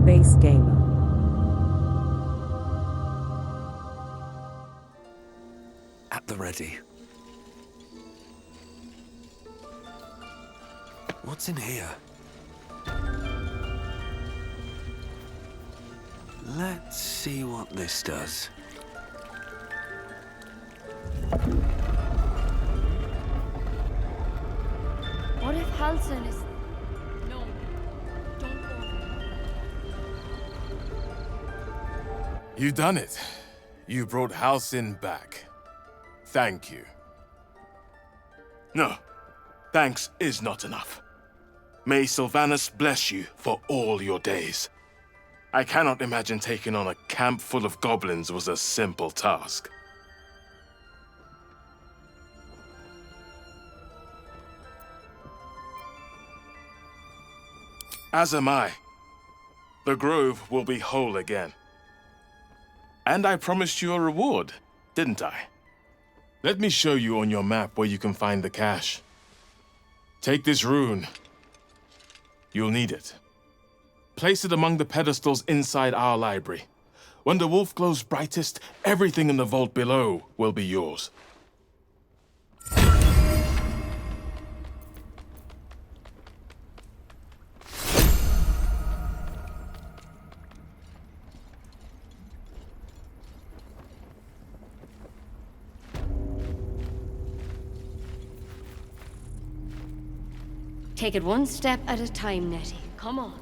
plant-based gamer. At the ready. What's in here? Let's see what this does. What if Halsin is... No, don't go. You done it. You brought Halsin back. Thank you. No, thanks is not enough. May Sylvanus bless you for all your days. I cannot imagine taking on a camp full of goblins was a simple task. As am I. The grove will be whole again. And I promised you a reward, didn't I? Let me show you on your map where you can find the cache. Take this rune. You'll need it. Place it among the pedestals inside our library. When the wolf glows brightest, everything in the vault below will be yours. Take it one step at a time, Nettie. Come on.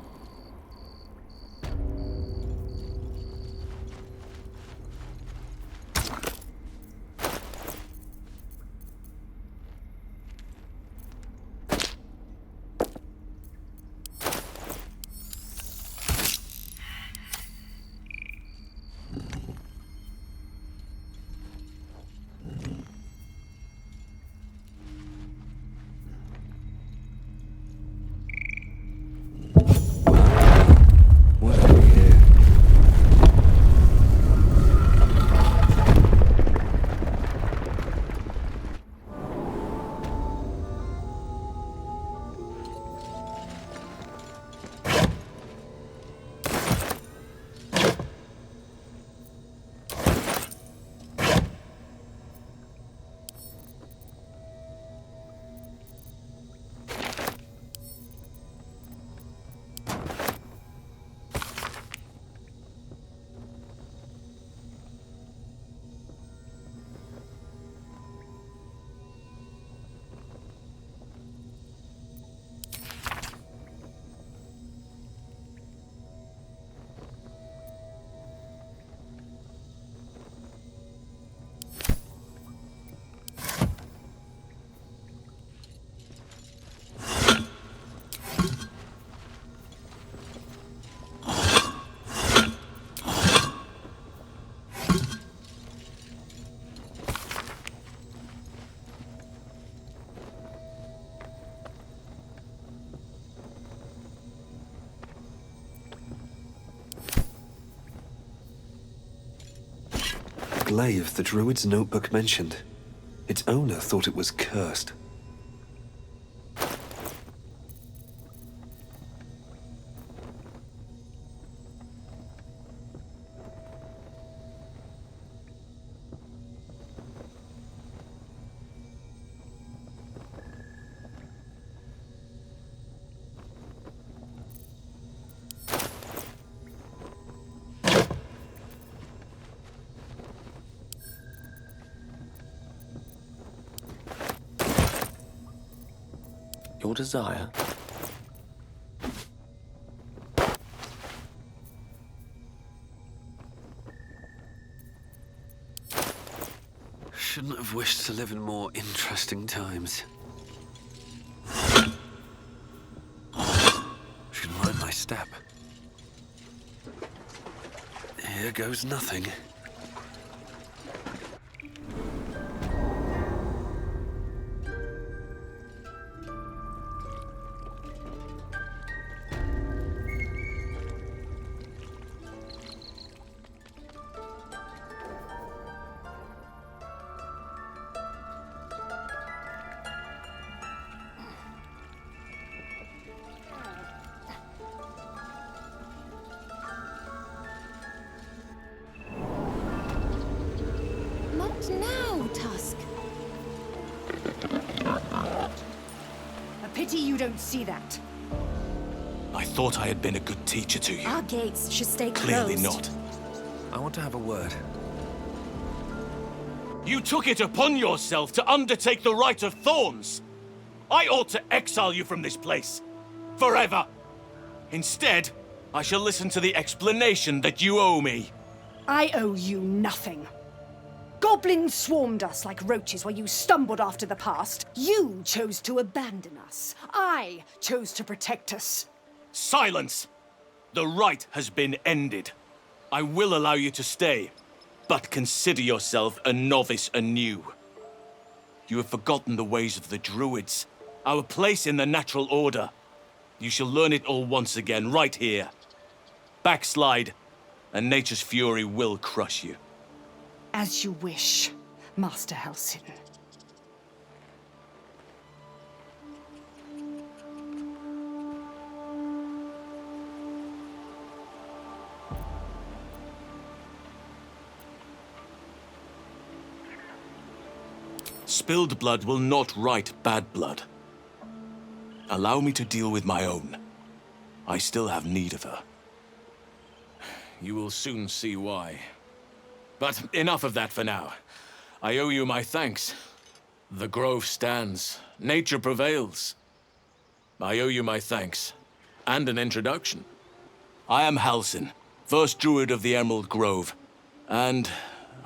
Glaive the druid's notebook mentioned. Its owner thought it was cursed. Your desire? Shouldn't have wished to live in more interesting times. Should mind my step. Here goes nothing. What now, Tusk? A pity you don't see that. I thought I had been a good teacher to you. Our gates should stay Clearly closed. not. I want to have a word. You took it upon yourself to undertake the Rite of Thorns. I ought to exile you from this place. Forever. Instead, I shall listen to the explanation that you owe me. I owe you nothing. Goblins swarmed us like roaches while you stumbled after the past. You chose to abandon us. I chose to protect us. Silence! The rite has been ended. I will allow you to stay, but consider yourself a novice anew. You have forgotten the ways of the Druids, our place in the natural order. You shall learn it all once again, right here. Backslide, and nature's fury will crush you. As you wish, Master Halsin. Spilled blood will not right bad blood. Allow me to deal with my own. I still have need of her. You will soon see why. But enough of that for now. I owe you my thanks. The grove stands. Nature prevails. I owe you my thanks. And an introduction. I am Halsin, first druid of the Emerald Grove. And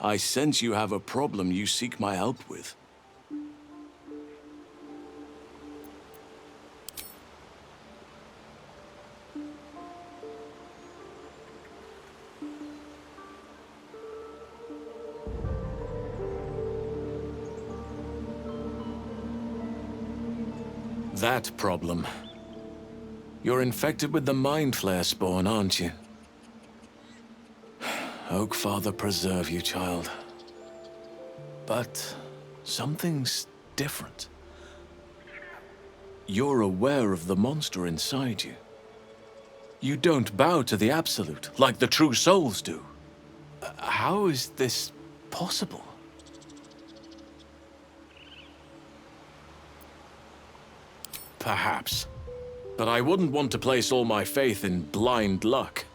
I sense you have a problem you seek my help with. That problem. You're infected with the Mind Flare spawn, aren't you? Oak Father preserve you, child. But something's different. You're aware of the monster inside you. You don't bow to the Absolute, like the true souls do. How is this possible? Perhaps. But I wouldn't want to place all my faith in blind luck.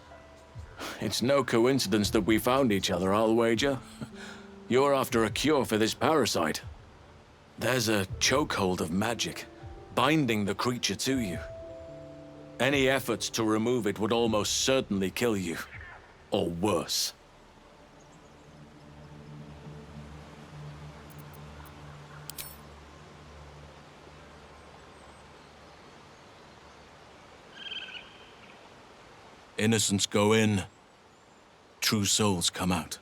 It's no coincidence that we found each other, I'll wager. You're after a cure for this parasite. There's a chokehold of magic, binding the creature to you. Any efforts to remove it would almost certainly kill you. Or worse. Innocents go in, true souls come out.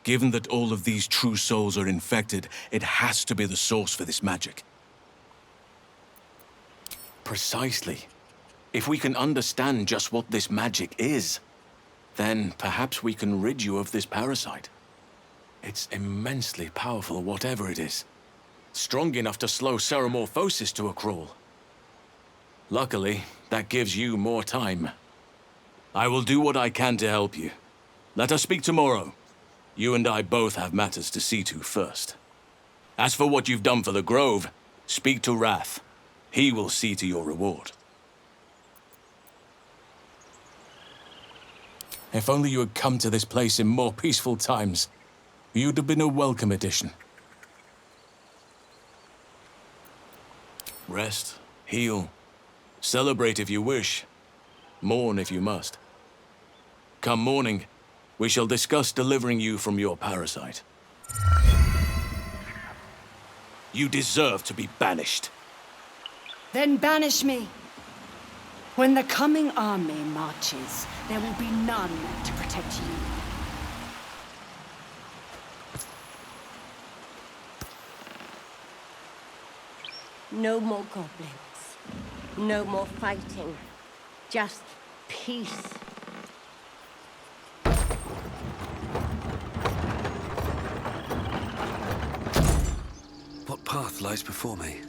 Given that all of these true souls are infected, it has to be the source for this magic. Precisely. If we can understand just what this magic is, then perhaps we can rid you of this parasite. It's immensely powerful, whatever it is. Strong enough to slow ceremorphosis to a crawl. Luckily, that gives you more time. I will do what I can to help you. Let us speak tomorrow. You and I both have matters to see to first. As for what you've done for the Grove, speak to Wrath. He will see to your reward. If only you had come to this place in more peaceful times, you'd have been a welcome addition. Rest, heal, celebrate if you wish, mourn if you must. Come morning, we shall discuss delivering you from your parasite. You deserve to be banished. Then banish me. When the coming army marches, there will be none to protect you. No more goblins. No more fighting. Just peace. What path lies before me?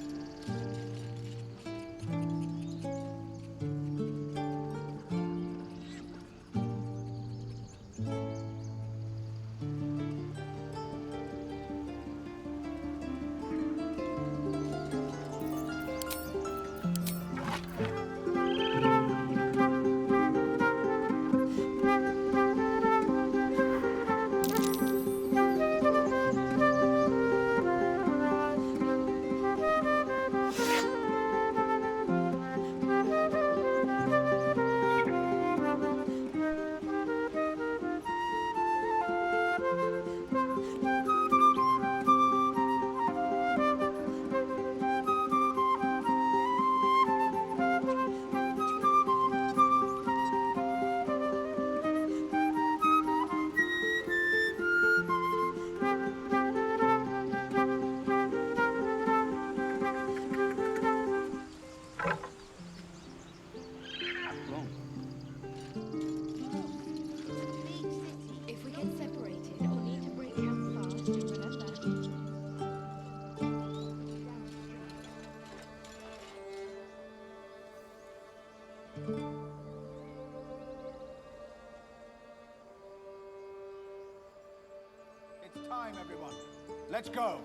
Let's go.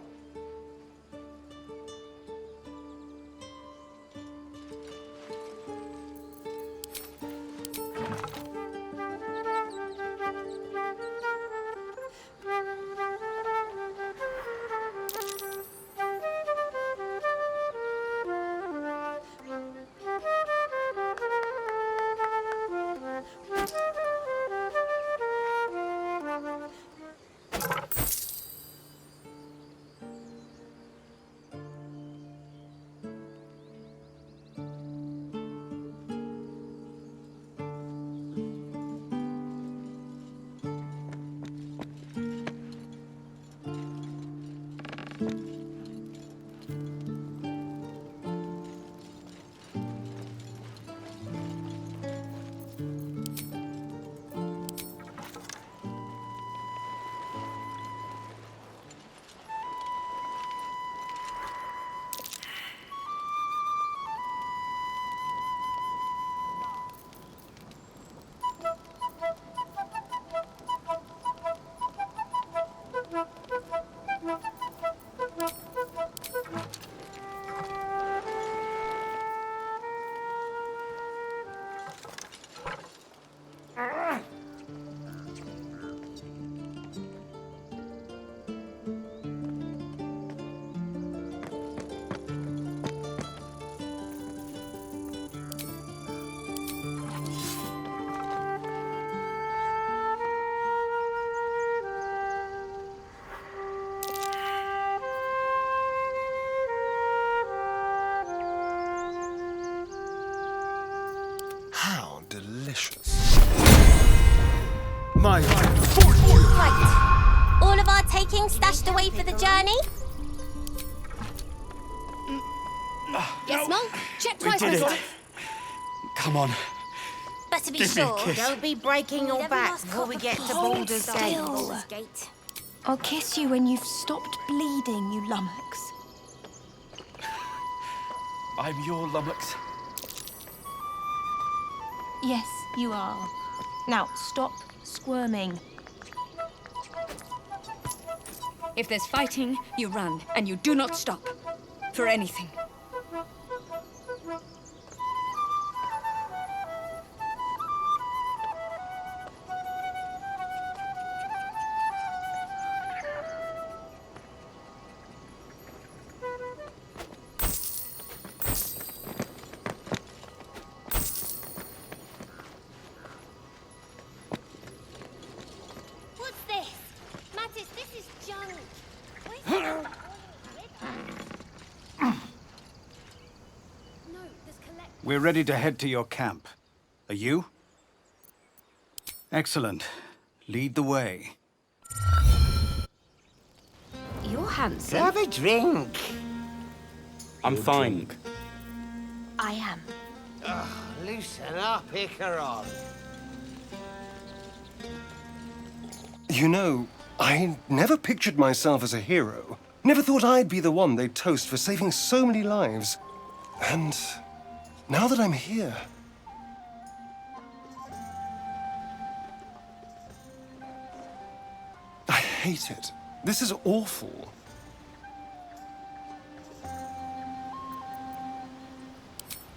How delicious. My Right. All of our taking stashed away for the journey? Yes, Monk? Check twice. did it. Come on. Better be Give me a sure. kiss. Don't be breaking your back before we get to Baldur's Gate. I'll kiss you when you've stopped bleeding, you lummox. I'm your lummox. Yes, you are. Now, stop squirming. If there's fighting, you run, and you do not stop. For anything. What's this? Mattis, this is junk. We're ready to head to your camp. Are you? Excellent. Lead the way. You're handsome. Have a drink. I'm fine. I am. Loosen up, Icaron. You know, I never pictured myself as a hero. Never thought I'd be the one they'd toast for saving so many lives. And now that I'm here... I hate it. This is awful.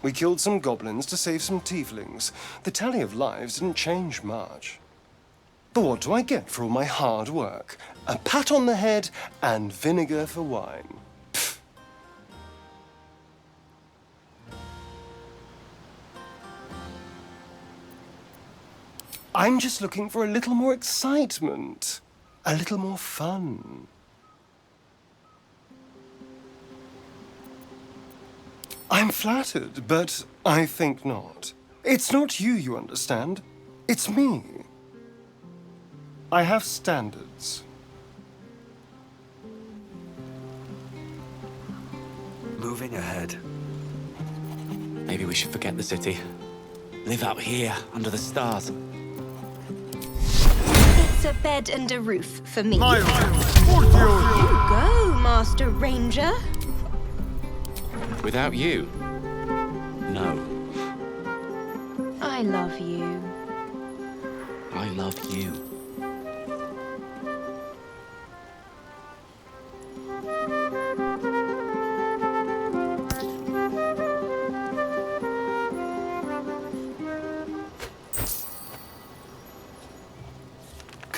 We killed some goblins to save some tieflings. The tally of lives didn't change much. But what do I get for all my hard work? A pat on the head and vinegar for wine. Pfft. I'm just looking for a little more excitement, a little more fun. I'm flattered, but I think not. It's not you understand. It's me. I have standards. Moving ahead. Maybe we should forget the city. Live out here, under the stars. It's a bed and a roof for me. You go, Master Ranger. Without you? No. I love you. I love you.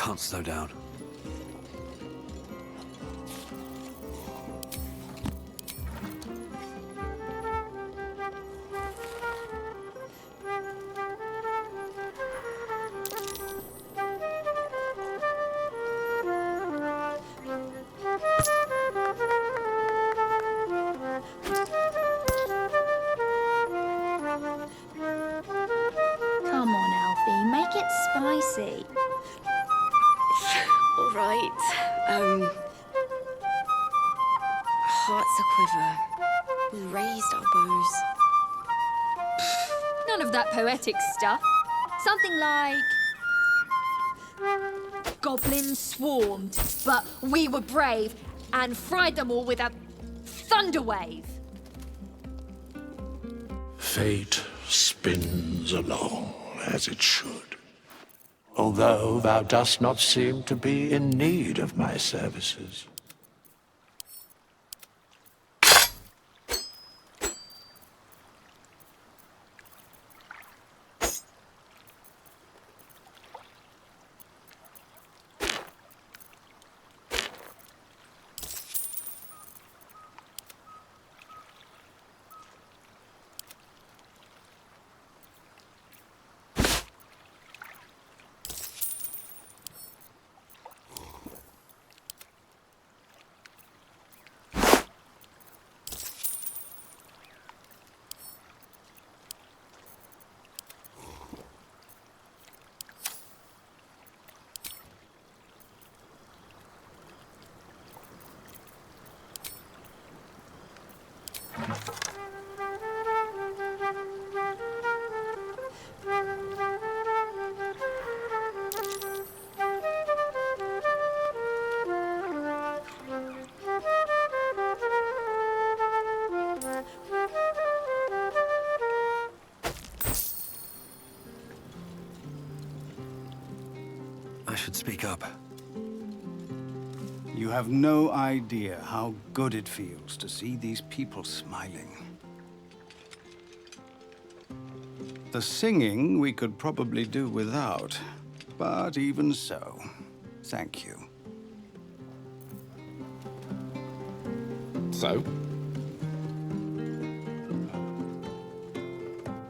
can't slow down. Come on, Alfie, make it spicy. All right. Hearts a-quiver. We raised our bows. None of that poetic stuff. Something like... Goblins swarmed, but we were brave and fried them all with a thunder wave. Fate spins along as it should. Although thou dost not seem to be in need of my services. I should speak up. You have no idea how good it feels to see these people smiling. The singing we could probably do without, but even so, thank you. So?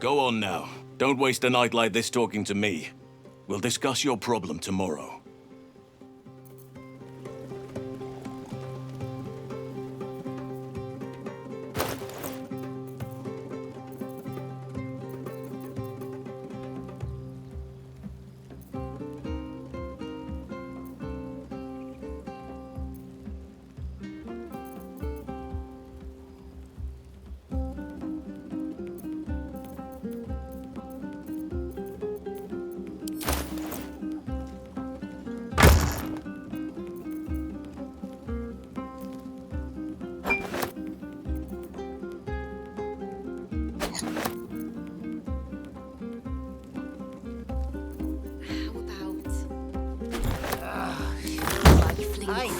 Go on now. Don't waste a night like this talking to me. We'll discuss your problem tomorrow.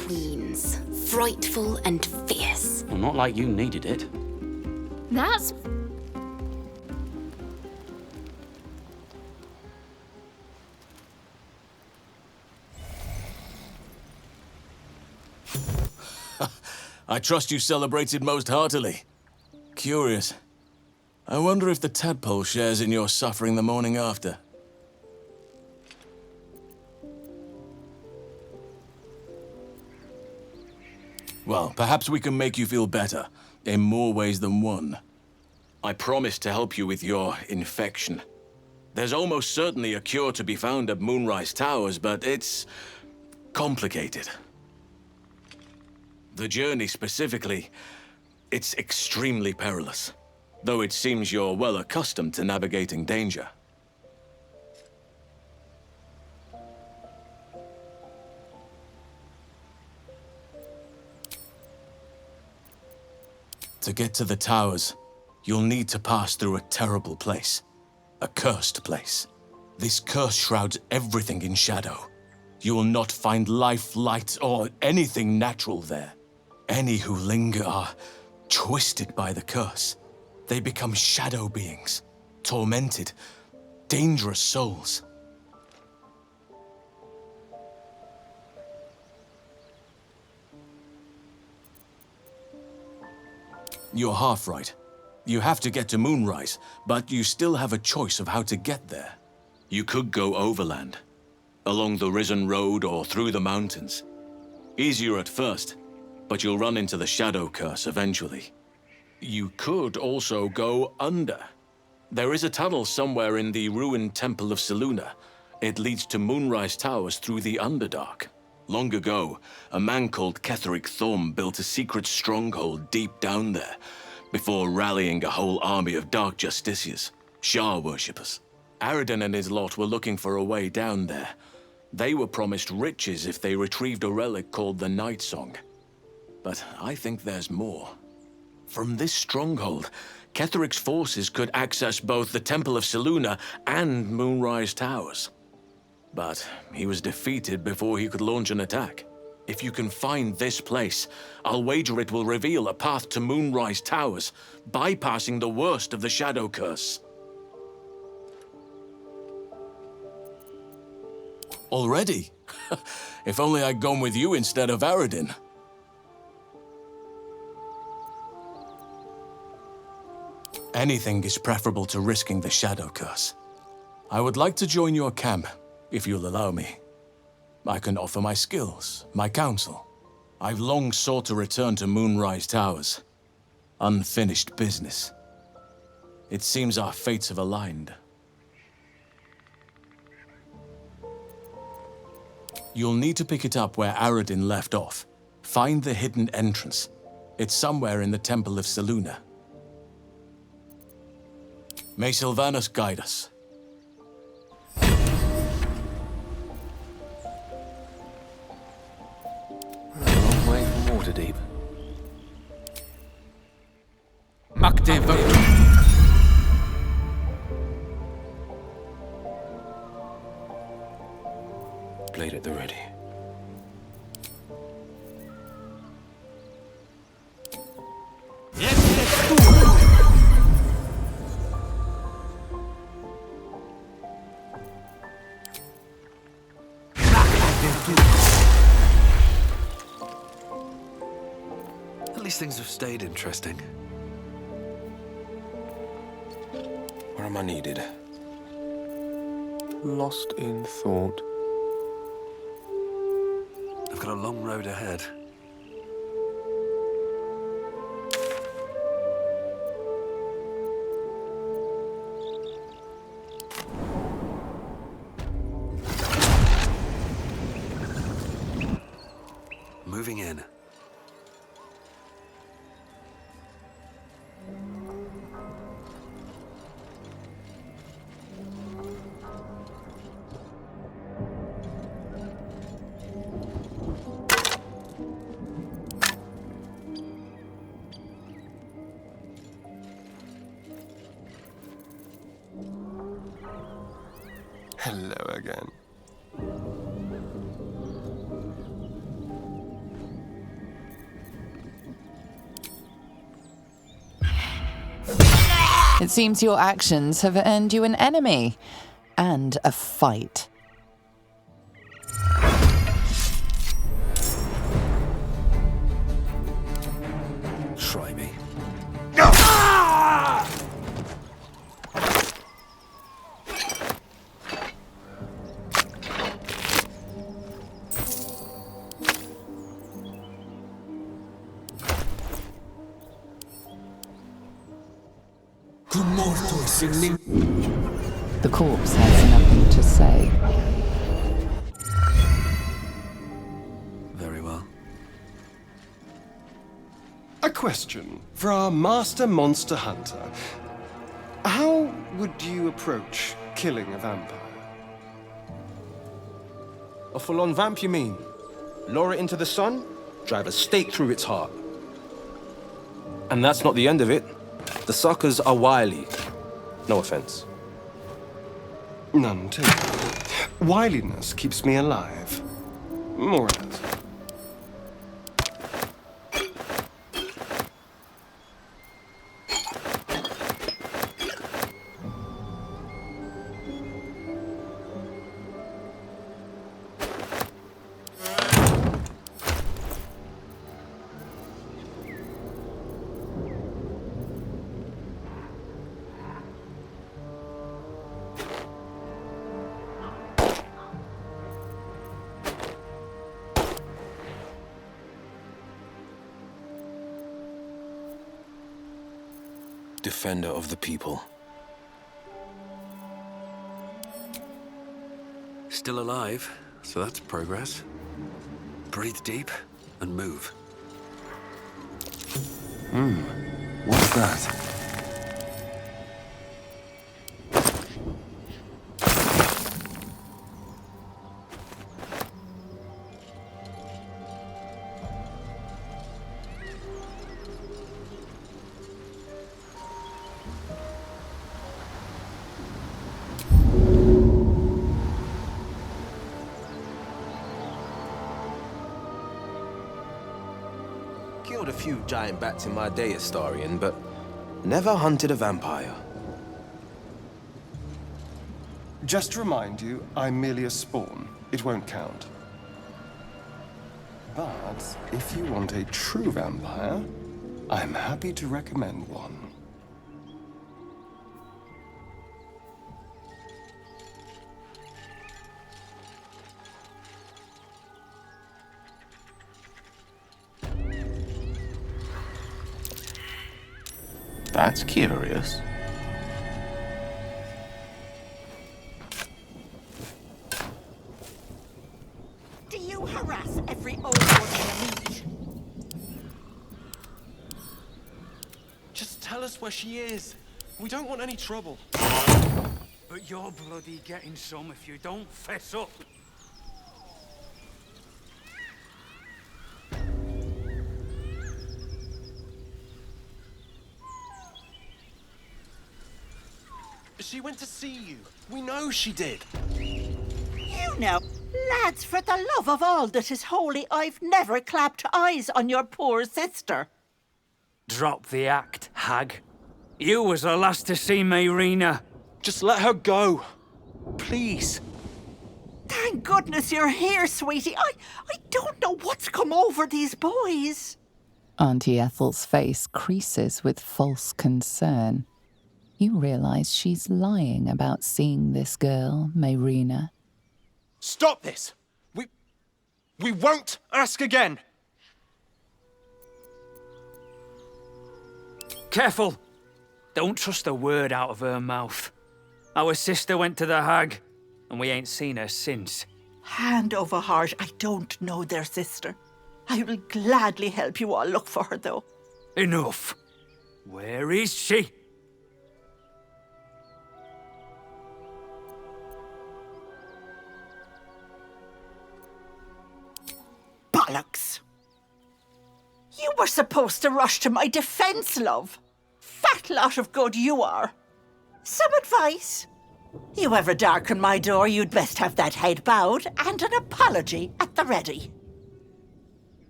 Queens. Frightful and fierce. Well, not like you needed it. That's... I trust you celebrated most heartily. Curious. I wonder if the tadpole shares in your suffering the morning after. Well, perhaps we can make you feel better, in more ways than one. I promise to help you with your infection. There's almost certainly a cure to be found at Moonrise Towers, but it's complicated. The journey specifically, it's extremely perilous, though it seems you're well accustomed to navigating danger. To get to the towers, you'll need to pass through a terrible place. A cursed place. This curse shrouds everything in shadow. You will not find life, light, or anything natural there. Any who linger are twisted by the curse. They become shadow beings, tormented, dangerous souls. You're half right. You have to get to Moonrise, but you still have a choice of how to get there. You could go overland, along the Risen Road or through the mountains. Easier at first, but you'll run into the Shadow Curse eventually. You could also go under. There is a tunnel somewhere in the ruined Temple of Selûne. It leads to Moonrise Towers through the Underdark. Long ago, a man called Ketheric Thorm built a secret stronghold deep down there, before rallying a whole army of Dark Justiciars, Shah worshippers. Aradin and his lot were looking for a way down there. They were promised riches if they retrieved a relic called the Night Song. But I think there's more. From this stronghold, Ketheric's forces could access both the Temple of Selûne and Moonrise Towers. But he was defeated before he could launch an attack. If you can find this place, I'll wager it will reveal a path to Moonrise Towers, bypassing the worst of the Shadow Curse. Already? If only I'd gone with you instead of Aradin. Anything is preferable to risking the Shadow Curse. I would like to join your camp, if you'll allow me. I can offer my skills, my counsel. I've long sought to return to Moonrise Towers. Unfinished business. It seems our fates have aligned. You'll need to pick it up where Aradin left off. Find the hidden entrance. It's somewhere in the Temple of Selûne. May Sylvanus guide us. Long way from Waterdeep. Blade at the ready. At least things have stayed interesting. Where am I needed? Lost in thought. I've got a long road ahead. Moving in. Hello again. It seems your actions have earned you an enemy and a fight. Try me. The corpse has nothing to say. Very well. A question for our master monster hunter. How would you approach killing a vampire? A full-on vamp, you mean? Lower it into the sun, drive a stake through its heart. And that's not the end of it. The suckers are wily. No offense. None taken. Wiliness keeps me alive. More or less. defender of the people. Still alive, so that's progress. Breathe deep and move. What's that? Killed a few giant bats in my day, Astarian, but never hunted a vampire. Just to remind you, I'm merely a spawn. It won't count. But if you want a true vampire, I'm happy to recommend one. That's curious. Do you harass every old one you meet? Just tell us where she is. We don't want any trouble. But you're bloody getting some if you don't fess up. She went to see you. We know she did. You know, lads, for the love of all that is holy, I've never clapped eyes on your poor sister. Drop the act, hag. You was the last to see Mayrina. Just let her go. Please. Thank goodness you're here, sweetie. I don't know what's come over these boys. Auntie Ethel's face creases with false concern. You realize she's lying about seeing this girl, Mayrina. Stop this! We won't ask again! Careful! Don't trust a word out of her mouth. Our sister went to the hag, and we ain't seen her since. Hand over heart, I don't know their sister. I will gladly help you all look for her, though. Enough! Where is she? Bollocks! You were supposed to rush to my defense, love. Fat lot of good you are. Some advice? You ever darken my door, you'd best have that head bowed and an apology at the ready.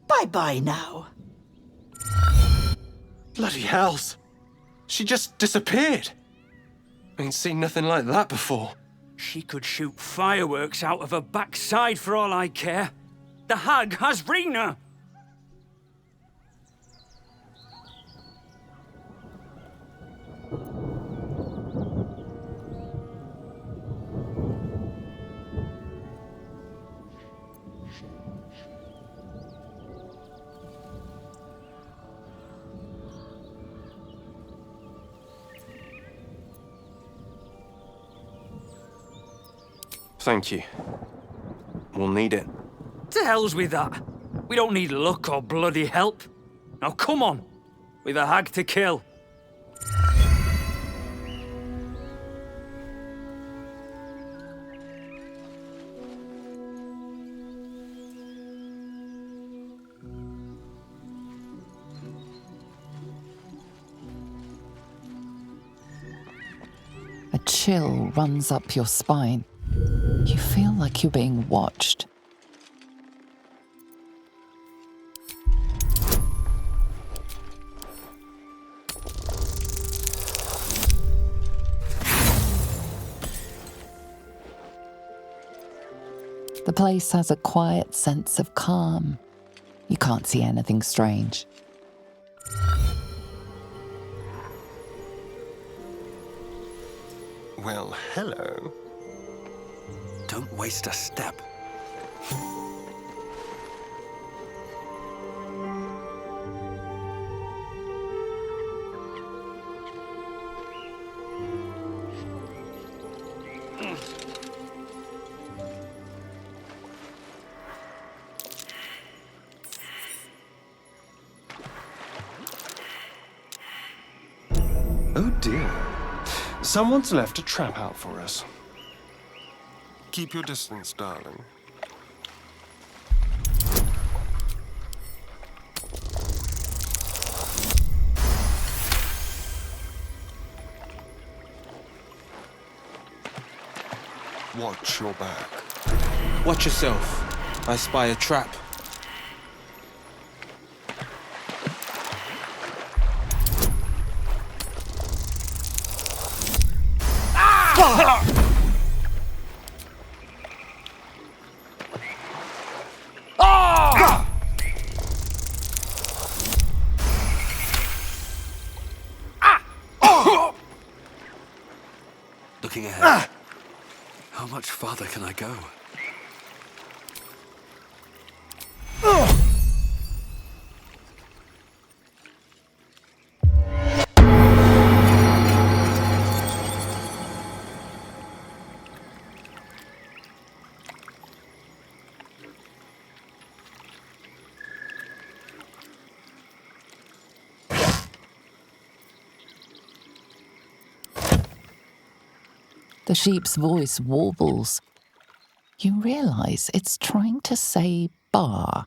Bye-bye now. Bloody hells! She just disappeared. Ain't seen nothing like that before. She could shoot fireworks out of her backside for all I care. The hag has Rina! Thank you. We'll need it. To hell's with that. We don't need luck or bloody help. Now come on. We've a hag to kill. A chill runs up your spine. You feel like you're being watched. The place has a quiet sense of calm. You can't see anything strange. Well, hello. Don't waste a step. Oh dear. Someone's left a trap out for us. Keep your distance, darling. Watch your back. Watch yourself. I spy a trap. Looking ahead. How much farther can I go? The sheep's voice warbles. You realize it's trying to say bar.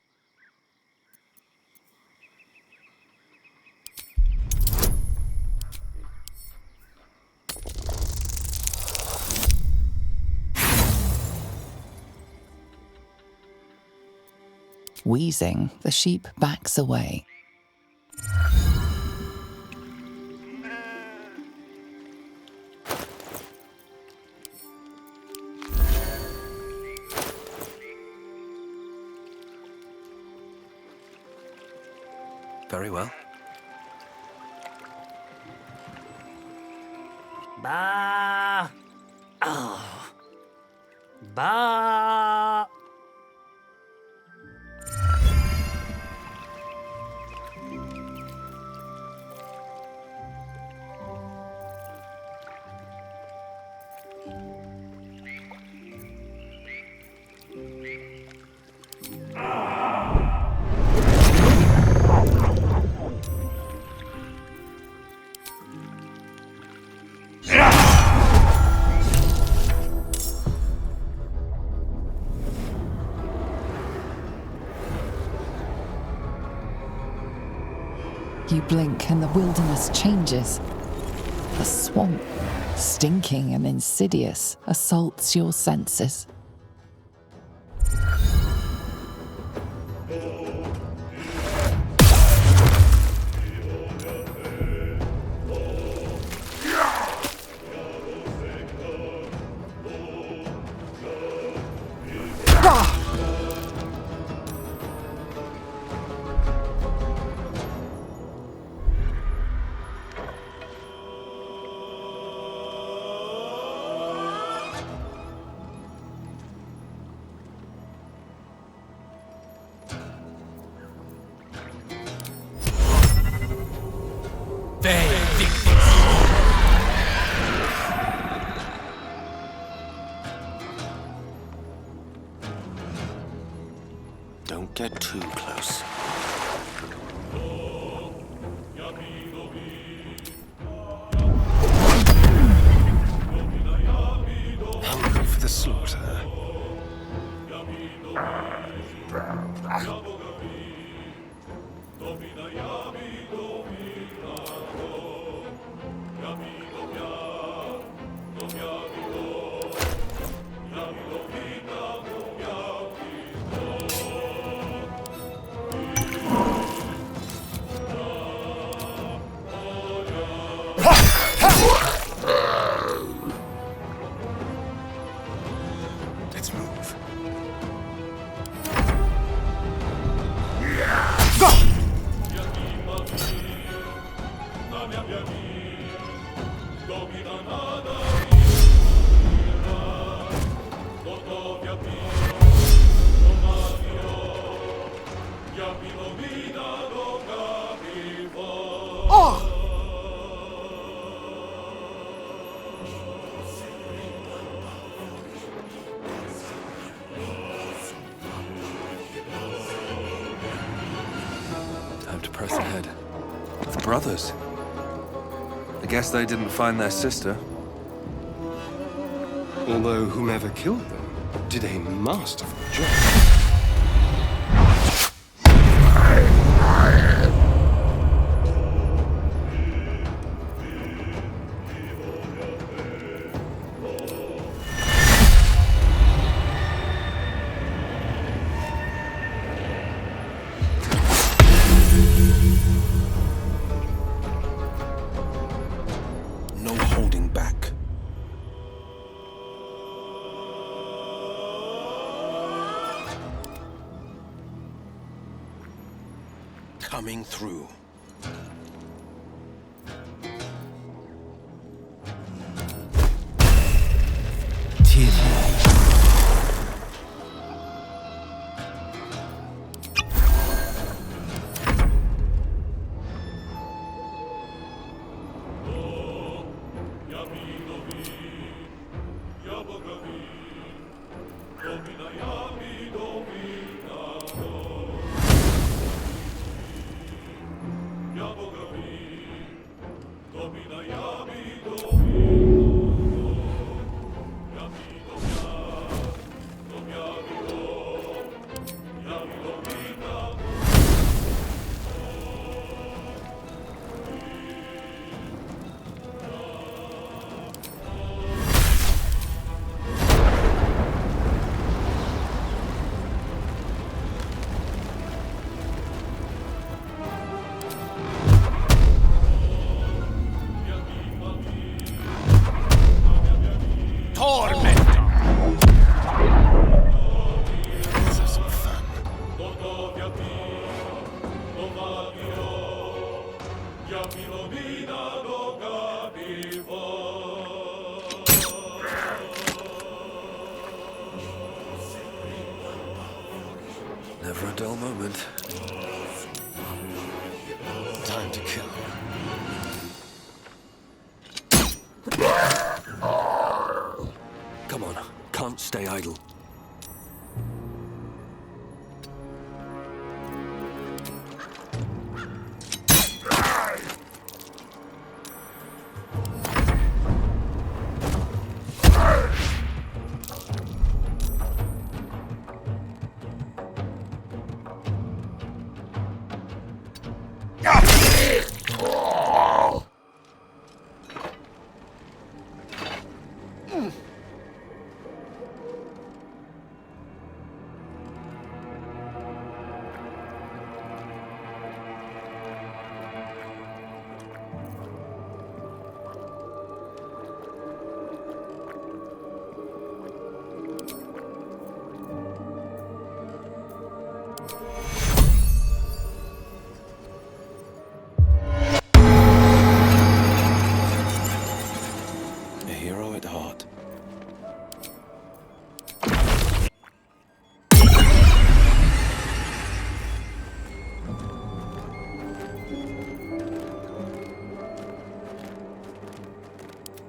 Wheezing, the sheep backs away. Very well. Ba. Oh. Ba. You blink and the wilderness changes. A swamp, stinking and insidious, assaults your senses. Don't get too close. Hungry for the slaughter. Let's move. Time to press ahead. The brothers. guess they didn't find their sister. Although whomever killed them did a masterful job. No holding back. Coming through. Never a dull moment. Time to kill. Come on, can't stay idle.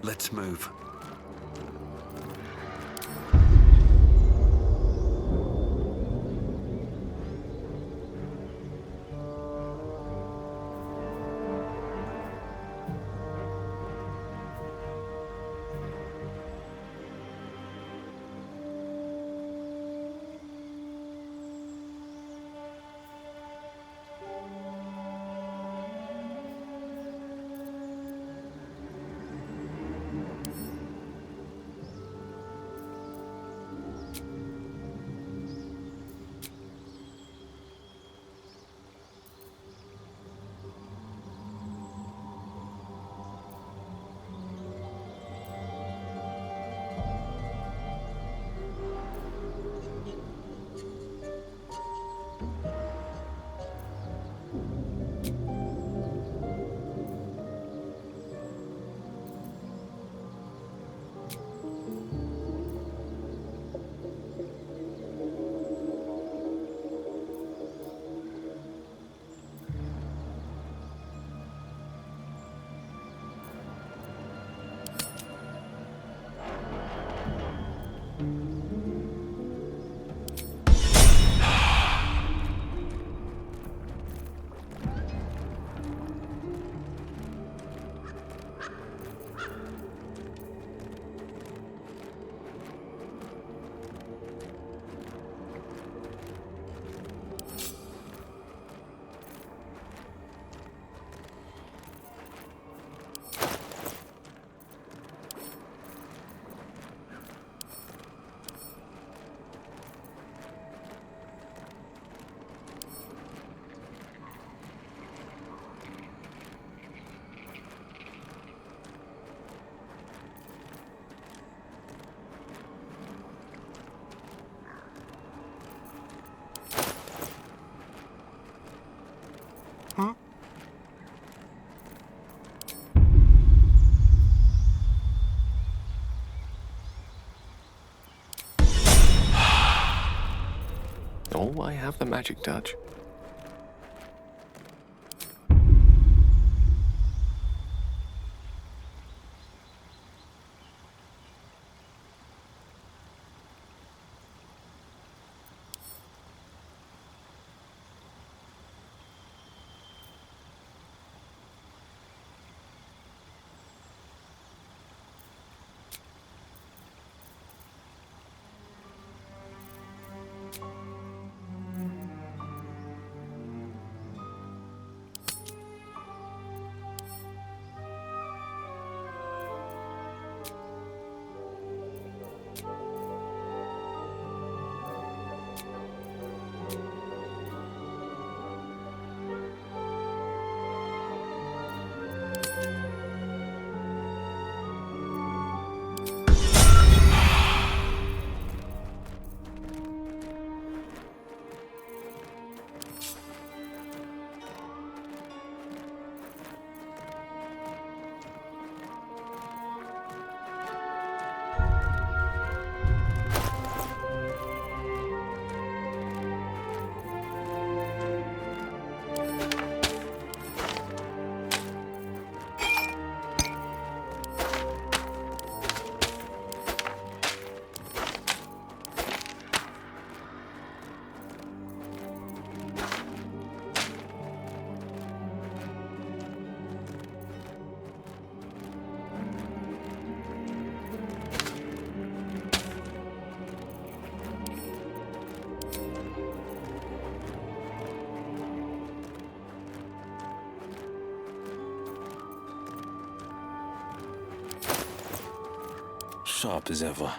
Let's move. know I have the magic touch. Sharp as ever.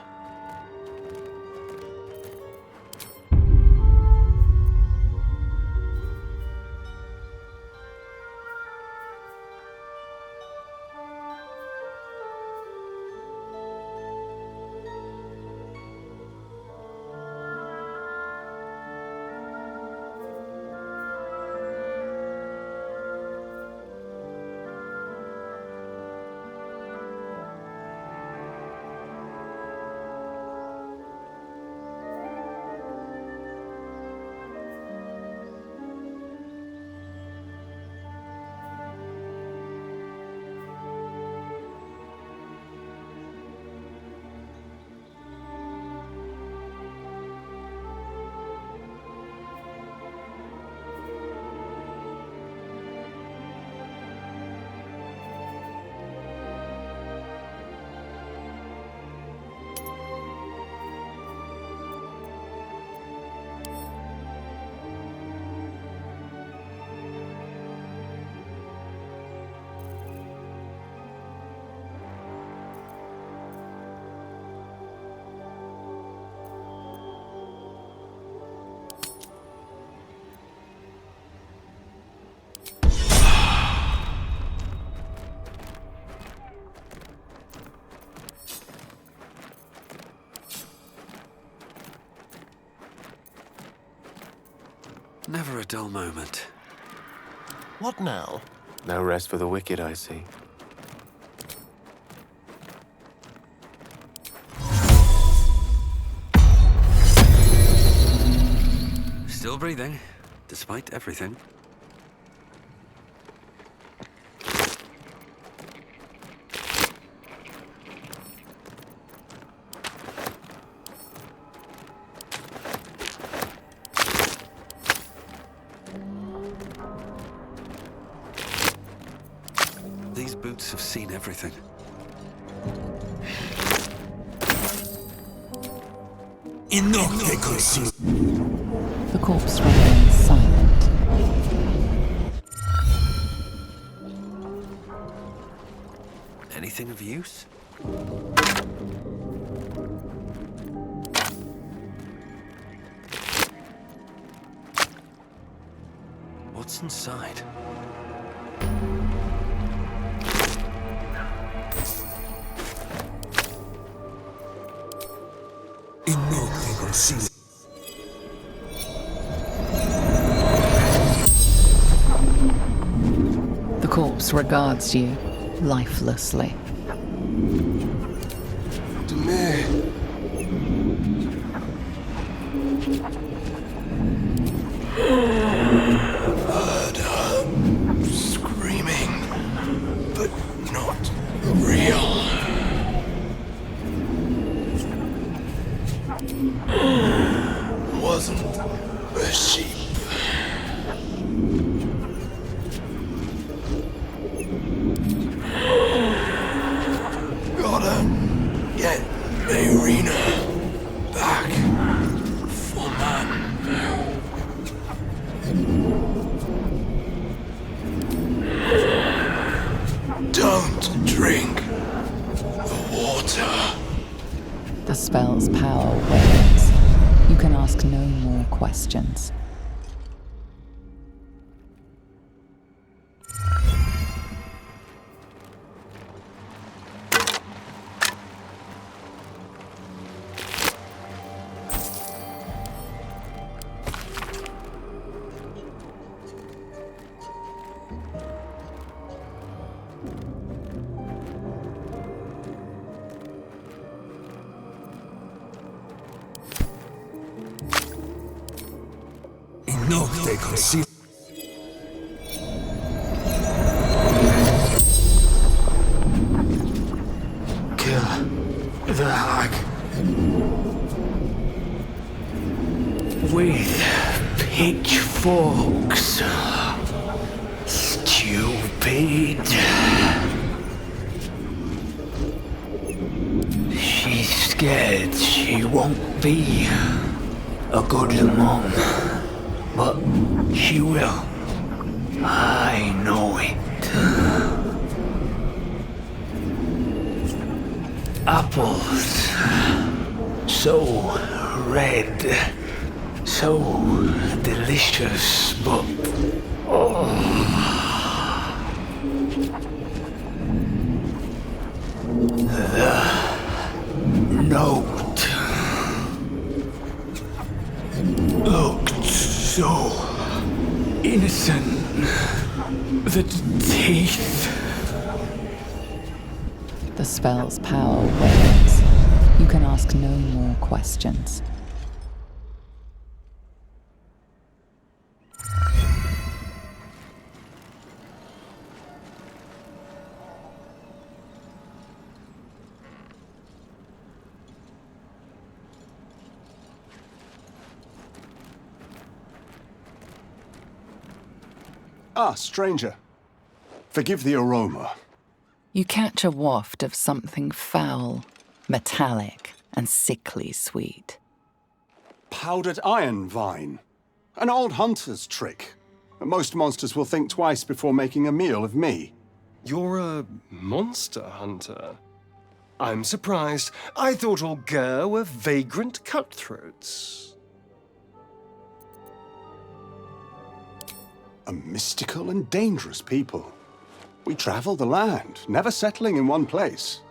Never a dull moment. What now? No rest for the wicked, I see. Still breathing, despite everything. These boots have seen everything. The corpse remains silent. Anything of use? What's inside? The corpse regards you lifelessly. Heard her screaming, but not real. Wasn't a sheep. Gotta get Marina back for man. Don't drink the water. The spell's power wanes. You can ask no more questions. No, they could see. Kill the hag. With pitchforks. Stupid. She's scared she won't be a good mom. But she will. I know it. Apples. So red. So delicious, but... Oh. The note looked so innocent. The teeth. The spell's power wanes. You can ask no more questions. Ah, stranger. Forgive the aroma. You catch a waft of something foul, metallic, and sickly sweet. Powdered iron vine. An old hunter's trick. Most monsters will think twice before making a meal of me. You're a monster hunter? I'm surprised. I thought all Ger were vagrant cutthroats. A mystical and dangerous people. We travel the land, never settling in one place.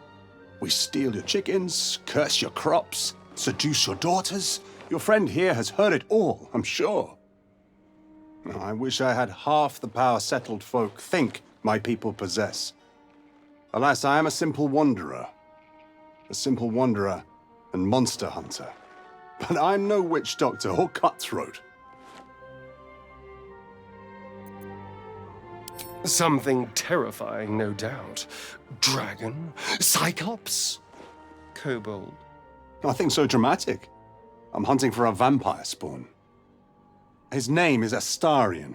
We steal your chickens, curse your crops, seduce your daughters. Your friend here has heard it all, I'm sure. I wish I had half the power settled folk think my people possess. Alas, I am a simple wanderer. A simple wanderer and monster hunter. But I'm no witch doctor or cutthroat. Something terrifying, no doubt. Dragon? Cyclops? Kobold? Nothing so dramatic. I'm hunting for a vampire spawn. His name is Astarion,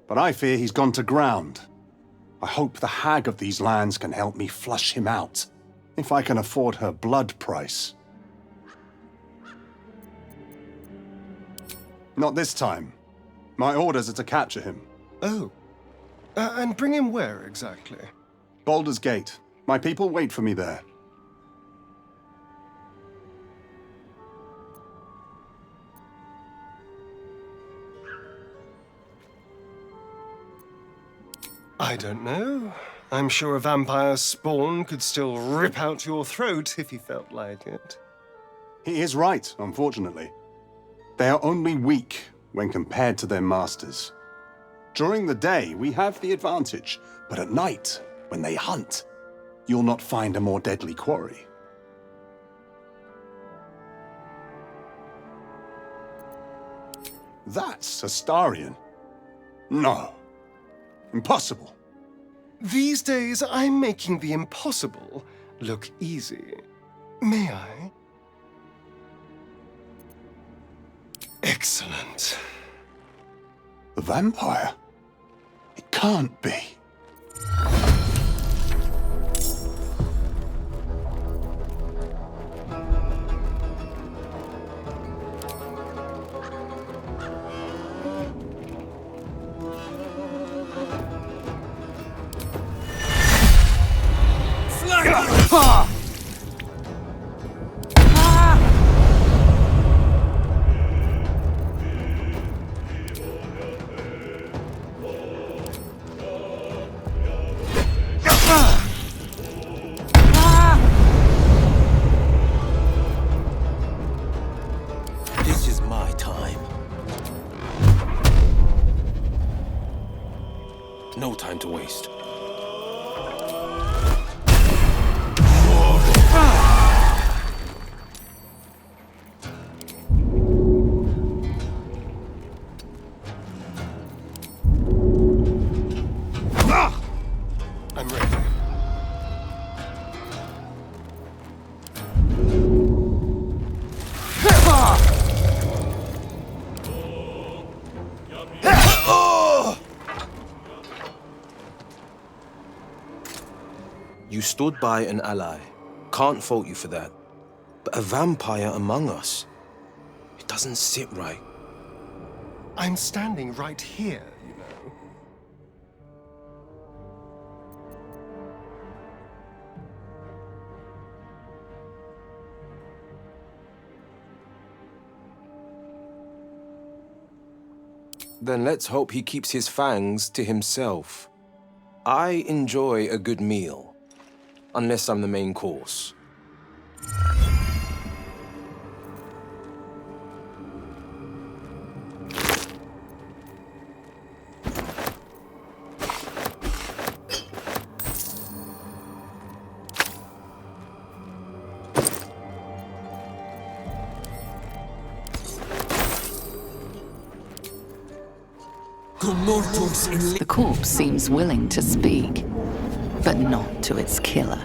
but I fear he's gone to ground. I hope the hag of these lands can help me flush him out, if I can afford her blood price. Not this time. My orders are to capture him. Oh. And bring him where, exactly? Baldur's Gate. My people wait for me there. I don't know. I'm sure a vampire spawn could still rip out your throat if he felt like it. He is right, unfortunately. They are only weak when compared to their masters. During the day, we have the advantage, but at night, when they hunt, you'll not find a more deadly quarry. That's Astarion. No. Impossible. These days, I'm making the impossible look easy. May I? Excellent. The vampire? It can't be. This is my time. No time to waste. I'm ready. You stood by an ally. Can't fault you for that. But a vampire among us, it doesn't sit right. I'm standing right here, you know. Then let's hope he keeps his fangs to himself. I enjoy a good meal, unless I'm the main course. The corpse seems willing to speak, but not to its killer.